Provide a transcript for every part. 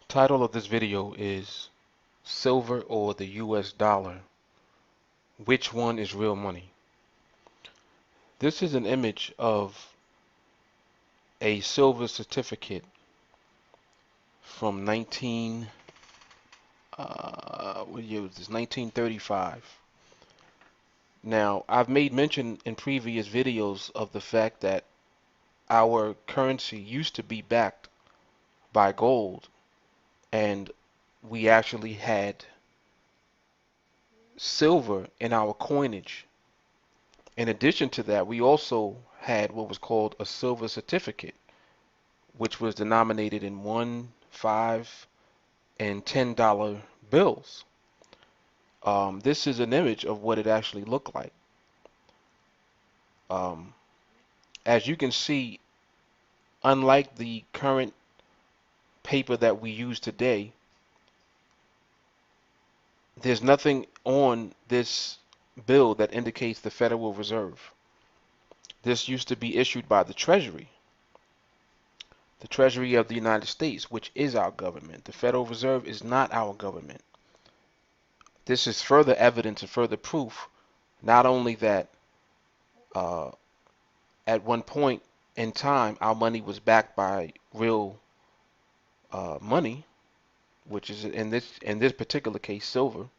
Title of this video is Silver or the US Dollar? Which one is real money? This is an image of a silver certificate from 19 what year was this? 1935. Now, I've made mention in previous videos of the fact that our currency used to be backed by gold, and we actually had silver in our coinage. In addition to that, we also had what was called a silver certificate, which was denominated in one, $5, and $10 bills. This is an image of what it actually looked like. Um, as you can see, unlike the current paper that we use today, there's nothing on this bill that indicates the Federal Reserve. This used to be issued by the Treasury of the United States, which is our government. The Federal Reserve is not our government. This is further evidence and further proof, not only that uh, at one point in time our money was backed by real money, which is in this particular case silver,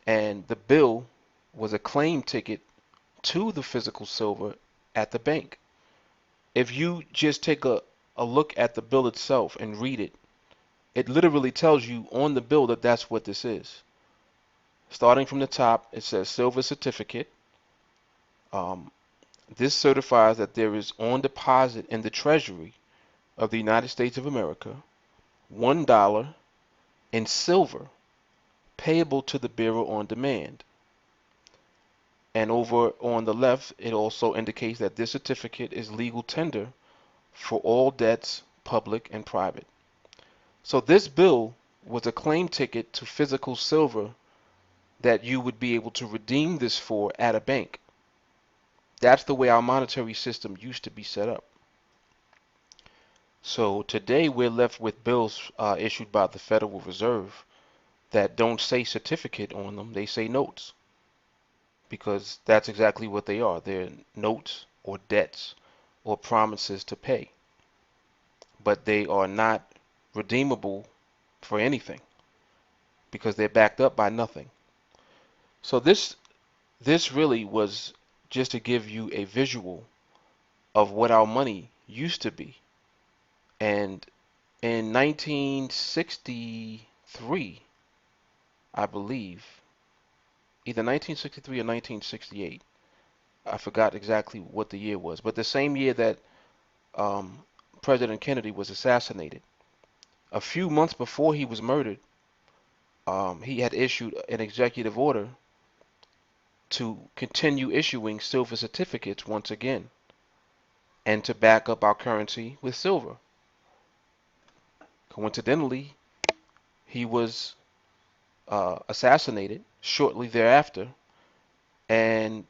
and the bill was a claim ticket to the physical silver at the bank. If you just take a look at the bill itself and read it, it literally tells you on the bill that that's what this is. Starting from the top, it says silver certificate. Um, this certifies that there is on deposit in the Treasury of the United States of America $1 in silver payable to the bearer on demand. And over on the left, it also indicates that this certificate is legal tender for all debts, public and private. So this bill was a claim ticket to physical silver that you would be able to redeem this for at a bank. That's the way our monetary system used to be set up. So today we're left with bills issued by the Federal Reserve that don't say certificate on them, they say notes. Because that's exactly what they are. They're notes or debts or promises to pay. But they are not redeemable for anything because they're backed up by nothing. So this really was just to give you a visual of what our money used to be. And in 1963, I believe, either 1963 or 1968, I forgot exactly what the year was, but the same year that um, President Kennedy was assassinated, a few months before he was murdered, he had issued an executive order to continue issuing silver certificates once again and to back up our currency with silver. Coincidentally, he was assassinated shortly thereafter, and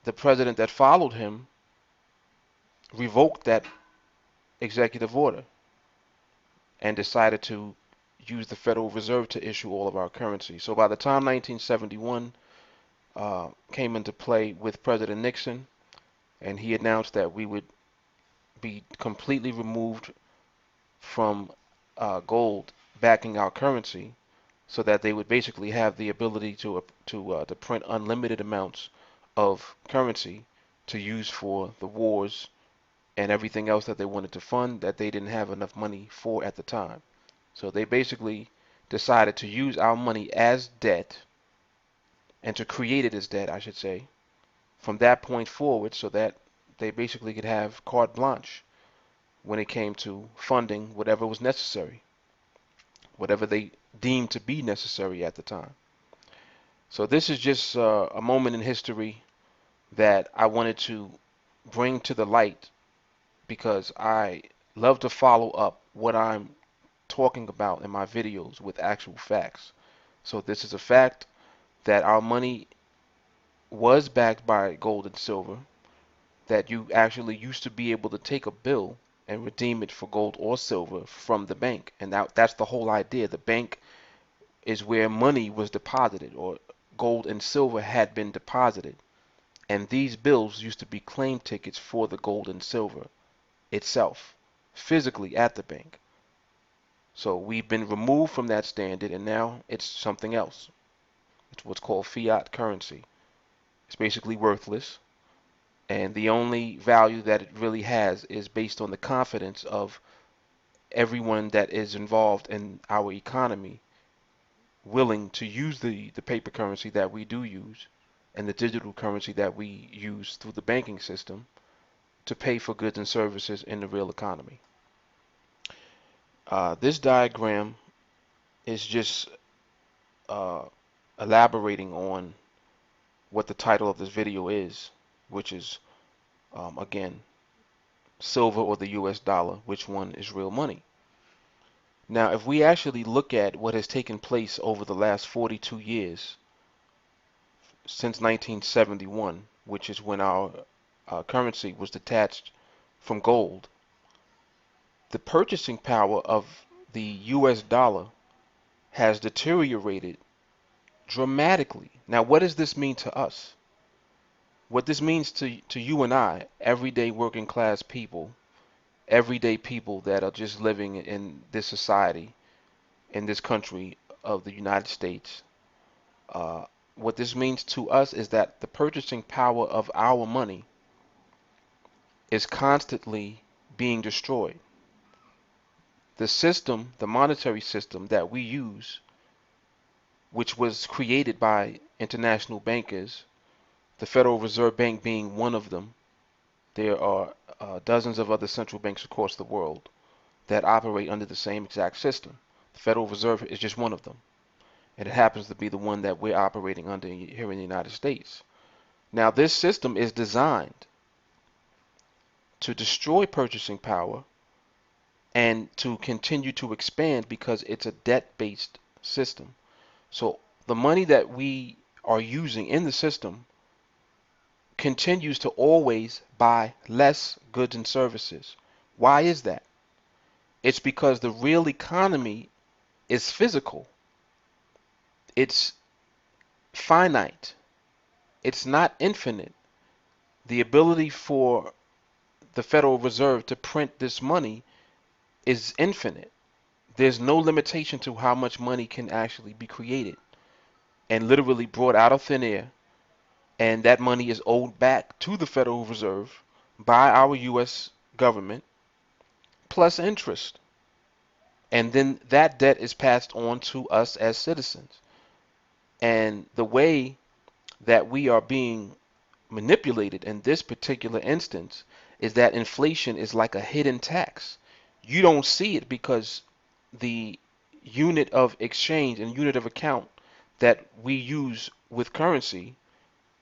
the president that followed him revoked that executive order and decided to use the Federal Reserve to issue all of our currency. So by the time 1971 came into play with President Nixon, and he announced that we would be completely removed from gold backing our currency, so that they would basically have the ability to print unlimited amounts of currency to use for the wars and everything else that they wanted to fund that they didn't have enough money for at the time. So they basically decided to use our money as debt and to create it as debt, I should say, from that point forward, so that they basically could have carte blanche when it came to funding whatever was necessary, whatever they deemed to be necessary at the time. So this is just a moment in history that I wanted to bring to the light because I love to follow up what I'm talking about in my videos with actual facts. So this is a fact that our money was backed by gold and silver, that you actually used to be able to take a bill and redeem it for gold or silver from the bank. And that's the whole idea. The bank is where money was deposited, or gold and silver had been deposited. And these bills used to be claim tickets for the gold and silver itself, physically at the bank. So we've been removed from that standard, and now it's something else. It's what's called fiat currency. It's basically worthless, and the only value that it really has is based on the confidence of everyone that is involved in our economy willing to use the paper currency that we do use and the digital currency that we use through the banking system to pay for goods and services in the real economy. This diagram is just uh, elaborating on what the title of this video is, which is, again, silver or the US dollar, which one is real money? Now, if we actually look at what has taken place over the last 42 years, since 1971, which is when our currency was detached from gold, the purchasing power of the US dollar has deteriorated dramatically. Now, what does this mean to us? What this means to you and I, everyday working class people, everyday people that are just living in this society, in this country of the United States, uh, what this means to us is that the purchasing power of our money is constantly being destroyed. The system, the monetary system that we use, which was created by international bankers, the Federal Reserve Bank being one of them. There are dozens of other central banks across the world that operate under the same exact system. The Federal Reserve is just one of them, and it happens to be the one that we're operating under here in the United States. Now, this system is designed to destroy purchasing power and to continue to expand because it's a debt-based system. So the money that we are using in the system continues to always buy less goods and services. Why is that? It's because the real economy is physical. It's finite. It's not infinite. The ability for the Federal Reserve to print this money is infinite. There's no limitation to how much money can actually be created and literally brought out of thin air, and that money is owed back to the Federal Reserve by our U.S. government plus interest. And then that debt is passed on to us as citizens. And the way that we are being manipulated in this particular instance is that inflation is like a hidden tax. You don't see it because the unit of exchange and unit of account that we use with currency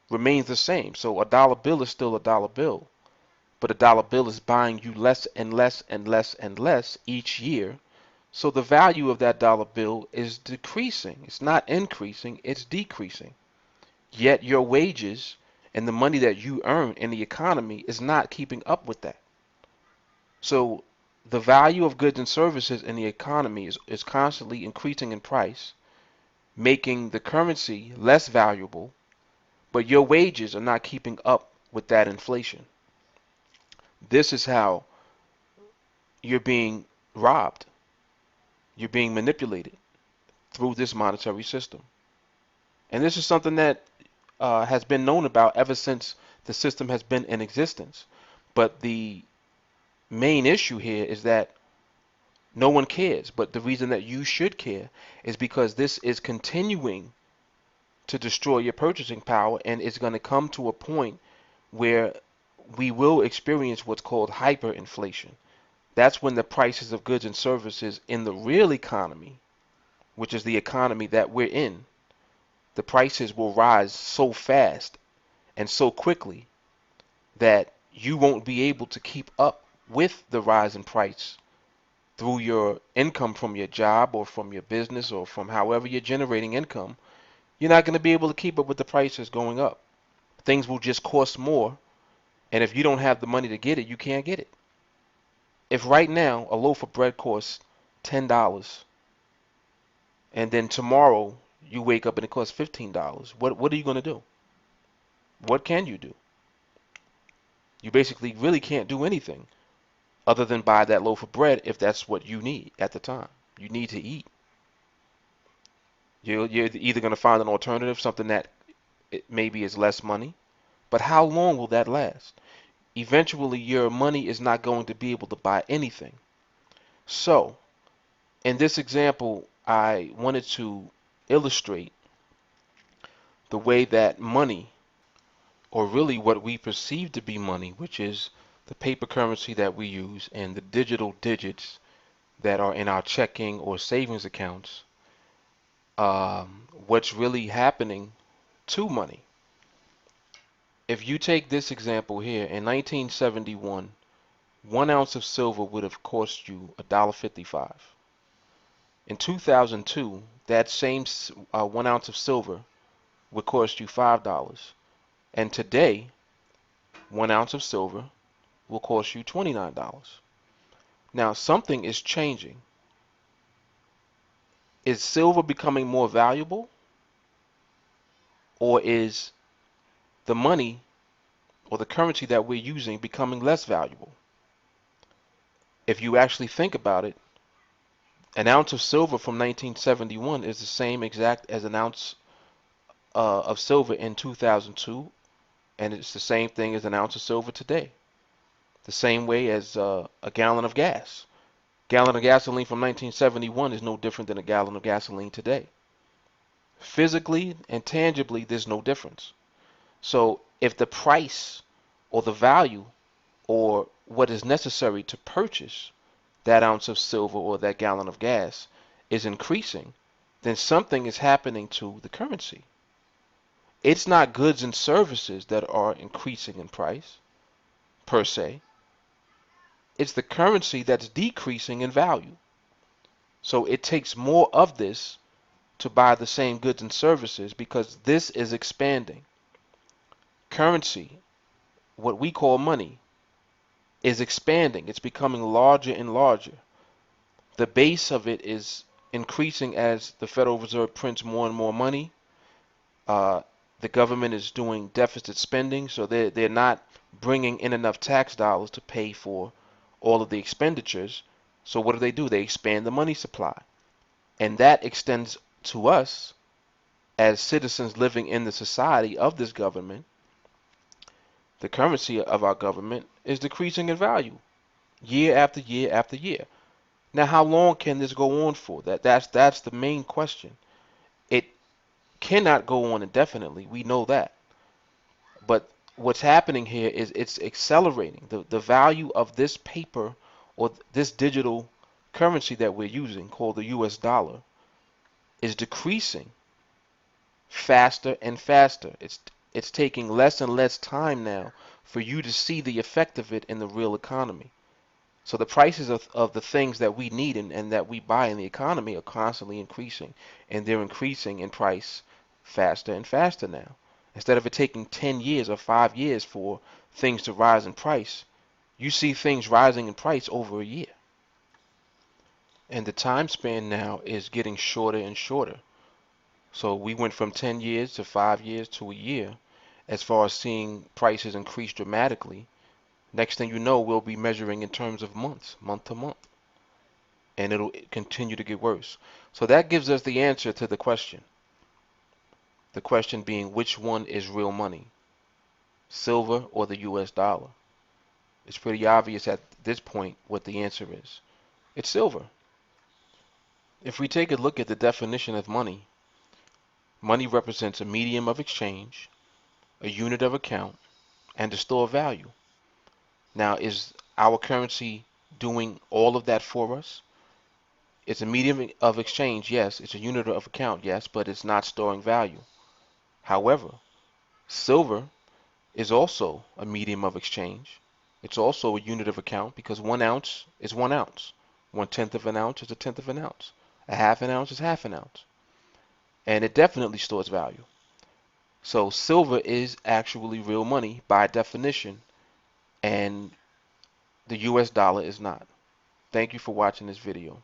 remains the same. So a dollar bill is still a dollar bill, but a dollar bill is buying you less and less and less and less each year. So the value of that dollar bill is decreasing. It's not increasing, it's decreasing. Yet your wages and the money that you earn in the economy is not keeping up with that. So the value of goods and services in the economy is constantly increasing in price, making the currency less valuable, but your wages are not keeping up with that inflation. This is how you're being robbed. You're being manipulated through this monetary system. And this is something that has been known about ever since the system has been in existence. But the main issue here is that no one cares. But the reason that you should care is because this is continuing to destroy your purchasing power, and it's going to come to a point where we will experience what's called hyperinflation. That's when the prices of goods and services in the real economy, which is the economy that we're in, the prices will rise so fast and so quickly that you won't be able to keep up with the rise in price through your income from your job or from your business or from however you're generating income. You're not going to be able to keep up with the prices going up. Things will just cost more, and if you don't have the money to get it, you can't get it. If right now a loaf of bread costs $10, and then tomorrow you wake up and it costs $15, what are you going to do? What can you do? You basically really can't do anything other than buy that loaf of bread if that's what you need at the time. You need to eat. You're either going to find an alternative, something that maybe is less money, but how long will that last? Eventually, your money is not going to be able to buy anything. So, in this example, I wanted to illustrate the way that money, or really what we perceive to be money, which is the paper currency that we use and the digital digits that are in our checking or savings accounts, what's really happening to money. If you take this example here, in 1971, 1 ounce of silver would have cost you $1.55. In 2002, that same 1 ounce of silver would cost you $5. And today, 1 ounce of silver will cost you $29. Now, something is changing. Is silver becoming more valuable, or is the money or the currency that we're using becoming less valuable? If you actually think about it, an ounce of silver from 1971 is the same exact as an ounce of silver in 2002, and it's the same thing as an ounce of silver today. The same way as a gallon of gas. Gallon of gasoline from 1971 is no different than a gallon of gasoline today. Physically and tangibly, there's no difference. So if the price or the value or what is necessary to purchase that ounce of silver or that gallon of gas is increasing, then something is happening to the currency. It's not goods and services that are increasing in price, per se. It's the currency that's decreasing in value. So it takes more of this to buy the same goods and services because this is expanding. Currency, what we call money, is expanding. It's becoming larger and larger. The base of it is increasing as the Federal Reserve prints more and more money. Uh, the government is doing deficit spending, so they're not bringing in enough tax dollars to pay for all of the expenditures. So what do? They expand the money supply, and that extends to us as citizens living in the society of this government. The currency of our government is decreasing in value year after year after year. Now, how long can this go on for? That's the main question. It cannot go on indefinitely. We know that. But what's happening here is it's accelerating. The value of this paper or this digital currency that we're using, called the US dollar, is decreasing faster and faster. It's taking less and less time now for you to see the effect of it in the real economy. So the prices of the things that we need and that we buy in the economy are constantly increasing, and they're increasing in price faster and faster now. Instead of it taking 10 years or 5 years for things to rise in price, you see things rising in price over a year. And the time span now is getting shorter and shorter. So we went from 10 years to 5 years to a year as far as seeing prices increase dramatically. Next thing you know, we'll be measuring in terms of months, month to month, and it'll continue to get worse. So that gives us the answer to the question. The question being, which one is real money, silver or the US dollar? It's pretty obvious at this point what the answer is. It's silver. If we take a look at the definition of money, money represents a medium of exchange, a unit of account, and a store of value. Now, is our currency doing all of that for us? It's a medium of exchange, yes. It's a unit of account, yes, but it's not storing value. However, silver is also a medium of exchange. It's also a unit of account because 1 ounce is 1 ounce. 1/10 of an ounce is 1/10 of an ounce. A half an ounce is half an ounce. And it definitely stores value. So silver is actually real money by definition, and the US dollar is not. Thank you for watching this video.